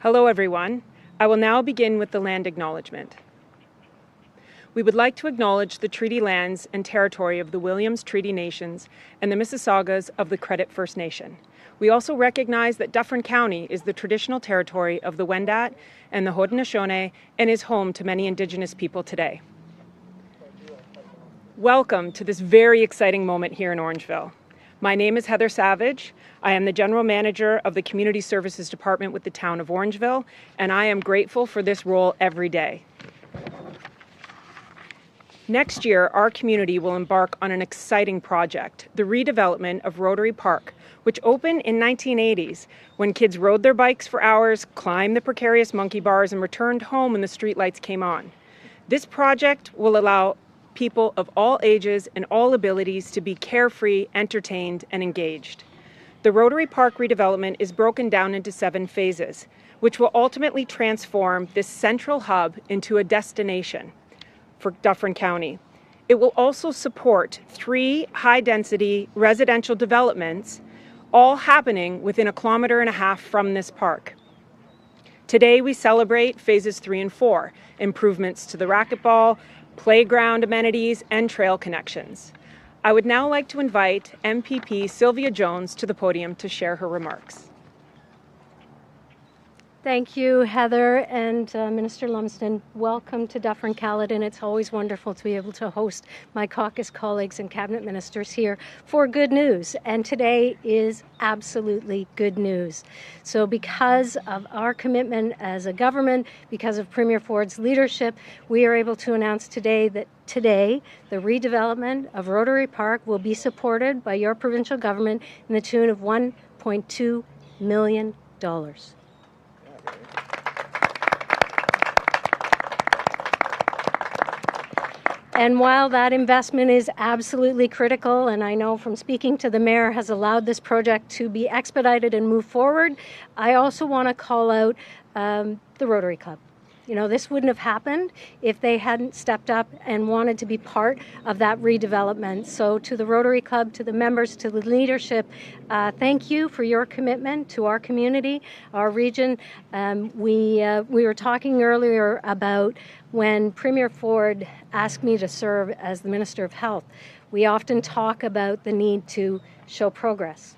Hello everyone. I will now begin with the land acknowledgement. We would like to acknowledge the treaty lands and territory of the Williams Treaty Nations and the Mississaugas of the Credit First Nation. We also recognize that Dufferin County is the traditional territory of the Wendat and the Haudenosaunee and is home to many Indigenous people today. Welcome to this very exciting moment here in Orangeville. My name is Heather Savage. I am the General Manager of the Community Services Department with the Town of Orangeville, and I am grateful for this role every day. Next year, our community will embark on an exciting project, the redevelopment of Rotary Park, which opened in 1980s when kids rode their bikes for hours, climbed the precarious monkey bars, and returned home when the streetlights came on. This project will allow people of all ages and all abilities to be carefree, entertained, and engaged. The Rotary Park redevelopment is broken down into 7 phases, which will ultimately transform this central hub into a destination for Dufferin County. It will also support 3 high-density residential developments, all happening within 1.5 kilometers from this park. Today we celebrate phases 3 and 4, improvements to the racquetball, playground amenities, and trail connections. I would now like to invite MPP Sylvia Jones to the podium to share her remarks. Thank you, Heather, and Minister Lumsden. Welcome to Dufferin-Caledon. It's always wonderful to be able to host my caucus colleagues and cabinet ministers here for good news, and today is absolutely good news. So because of our commitment as a government, because of Premier Ford's leadership, we are able to announce today that the redevelopment of Rotary Park will be supported by your provincial government in the tune of $1.2 million. And while that investment is absolutely critical, and I know from speaking to the mayor has allowed this project to be expedited and move forward, I also want to call out the Rotary Club. You know, this wouldn't have happened if they hadn't stepped up and wanted to be part of that redevelopment. So to the Rotary Club, to the members, to the leadership, thank you for your commitment to our community, our region. We were talking earlier about when Premier Ford asked me to serve as the Minister of Health. We often talk about the need to show progress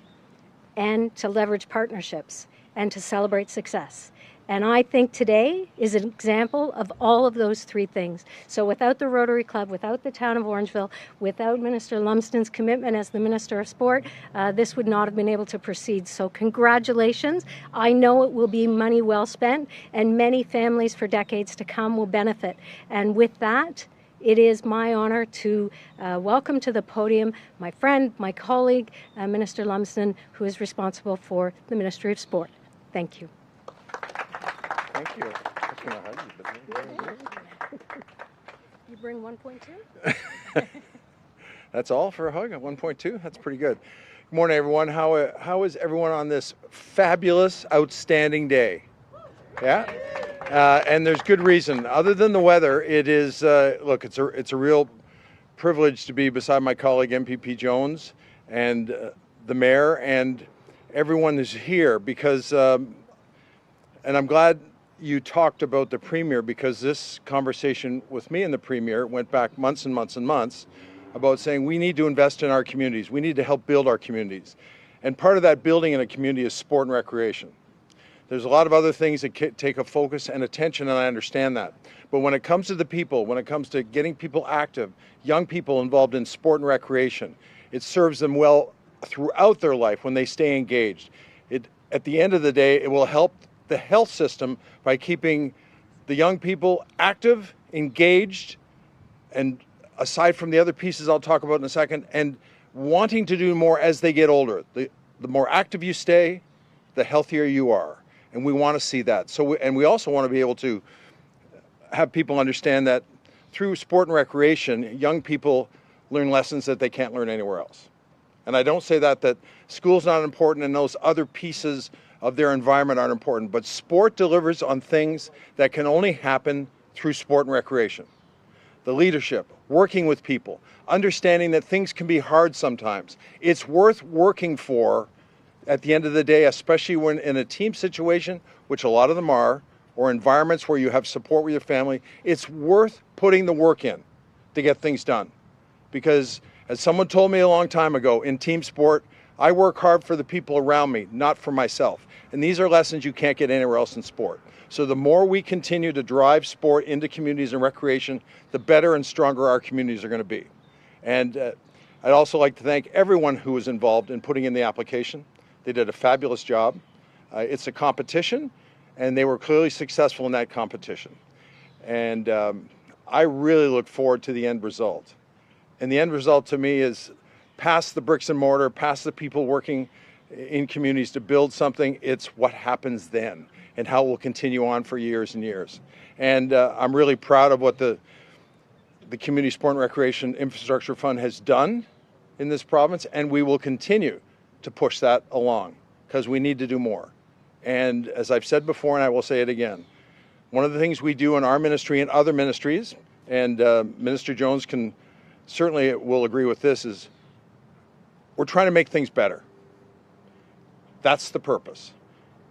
and to leverage partnerships and to celebrate success. And I think today is an example of all of those 3 things. So without the Rotary Club, without the town of Orangeville, without Minister Lumsden's commitment as the Minister of Sport, this would not have been able to proceed. So congratulations. I know it will be money well spent, and many families for decades to come will benefit. And with that, it is my honor to welcome to the podium my friend, my colleague, Minister Lumsden, who is responsible for the Ministry of Sport. Thank you. Thank you. I was going to hug you, but You bring 1.2? That's all for a hug at 1.2? That's pretty good. Good morning, everyone. How is everyone on this fabulous, outstanding day? Yeah? And there's good reason. Other than the weather, it is, look, it's a real privilege to be beside my colleague, MPP Jones, and the mayor, and everyone who's here, because, and I'm glad you talked about the Premier, because this conversation with me and the Premier went back months and months and months about saying we need to invest in our communities. We need to help build our communities. And part of that building in a community is sport and recreation. There's a lot of other things that take a focus and attention, and I understand that. But when it comes to the people, when it comes to getting people active, young people involved in sport and recreation, it serves them well throughout their life when they stay engaged. At the end of the day, it will help the health system by keeping the young people active, engaged, and aside from the other pieces I'll talk about in a second, and wanting to do more as they get older. The more active you stay, the healthier you are. And we want to see that. And we also want to be able to have people understand that through sport and recreation, young people learn lessons that they can't learn anywhere else. And I don't say that school's not important and those other pieces of their environment aren't important, but sport delivers on things that can only happen through sport and recreation. The leadership, working with people, understanding that things can be hard sometimes. It's worth working for at the end of the day, especially when in a team situation, which a lot of them are, or environments where you have support with your family, it's worth putting the work in to get things done. Because as someone told me a long time ago, in team sport, I work hard for the people around me, not for myself. And these are lessons you can't get anywhere else in sport. So the more we continue to drive sport into communities and recreation, the better and stronger our communities are going to be. And I'd also like to thank everyone who was involved in putting in the application. They did a fabulous job. It's a competition, and they were clearly successful in that competition. And I really look forward to the end result. And the end result to me is past the bricks and mortar, past the people working in communities to build something, it's what happens then and how it will continue on for years and years. And I'm really proud of what the Community Sport and Recreation Infrastructure Fund has done in this province, and we will continue to push that along because we need to do more. And as I've said before, and I will say it again, one of the things we do in our ministry and other ministries, and Minister Jones certainly will agree with this, is we're trying to make things better. That's the purpose.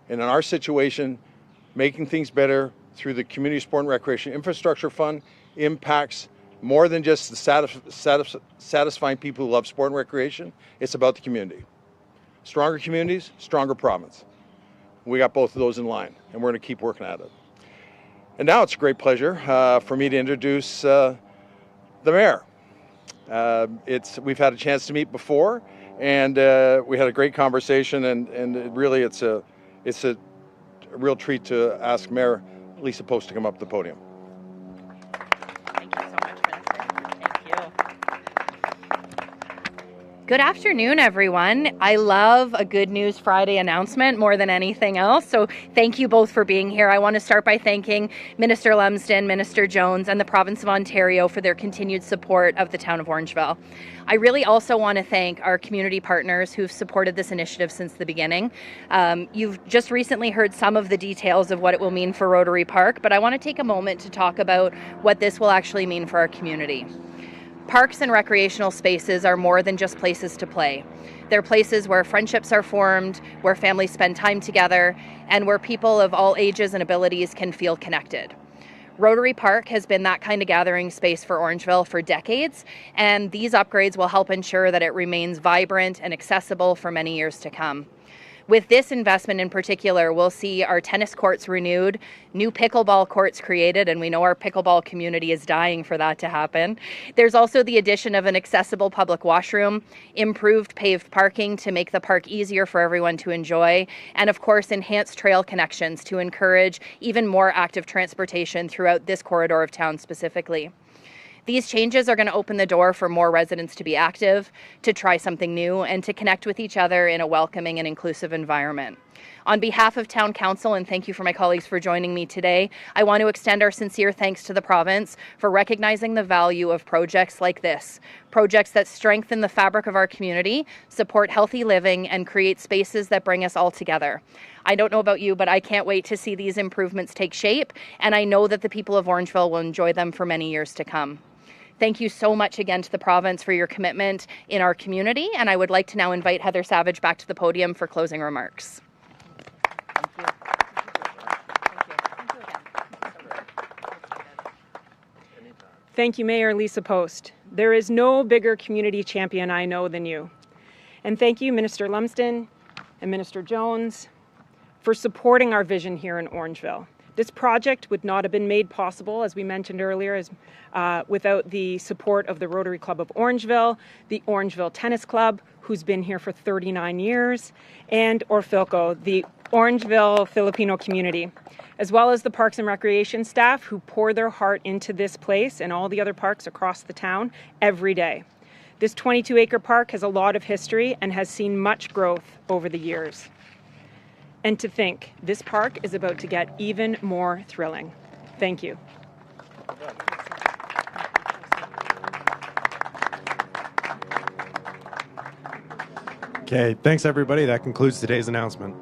And in our situation, making things better through the Community Sport and Recreation Infrastructure Fund impacts more than just the satisfying people who love sport and recreation. It's about the community. Stronger communities, stronger province. We got both of those in line, and we're going to keep working at it. And now it's a great pleasure for me to introduce the mayor. We've had a chance to meet before, and we had a great conversation, and really it's a real treat to ask Mayor Lisa Post to come up to the podium. Thank you so much, Minister. Thank you. Good afternoon, everyone. I love a Good News Friday announcement more than anything else, so thank you both for being here. I want to start by thanking Minister Lumsden, Minister Jones, and the Province of Ontario for their continued support of the town of Orangeville. I really also want to thank our community partners who've supported this initiative since the beginning. You've just recently heard some of the details of what it will mean for Rotary Park, but I want to take a moment to talk about what this will actually mean for our community. Parks and recreational spaces are more than just places to play. They're places where friendships are formed, where families spend time together, and where people of all ages and abilities can feel connected. Rotary Park has been that kind of gathering space for Orangeville for decades, and these upgrades will help ensure that it remains vibrant and accessible for many years to come. With this investment in particular, we'll see our tennis courts renewed, new pickleball courts created, and we know our pickleball community is dying for that to happen. There's also the addition of an accessible public washroom, improved paved parking to make the park easier for everyone to enjoy, and of course, enhanced trail connections to encourage even more active transportation throughout this corridor of town specifically. These changes are going to open the door for more residents to be active, to try something new, and to connect with each other in a welcoming and inclusive environment. On behalf of Town Council, and thank you for my colleagues for joining me today, I want to extend our sincere thanks to the province for recognizing the value of projects like this, projects that strengthen the fabric of our community, support healthy living, and create spaces that bring us all together. I don't know about you, but I can't wait to see these improvements take shape, and I know that the people of Orangeville will enjoy them for many years to come. Thank you so much again to the province for your commitment in our community, and I would like to now invite Heather Savage back to the podium for closing remarks. Thank you, Mayor Lisa Post. There is no bigger community champion I know than you. And thank you, Minister Lumsden and Minister Jones, for supporting our vision here in Orangeville. This project would not have been made possible, as we mentioned earlier, without the support of the Rotary Club of Orangeville, the Orangeville Tennis Club, who's been here for 39 years, and Orfilco, the Orangeville Filipino community, as well as the Parks and Recreation staff who pour their heart into this place and all the other parks across the town every day. This 22-acre park has a lot of history and has seen much growth over the years. And to think, this park is about to get even more thrilling. Thank you. Okay, thanks everybody. That concludes today's announcement.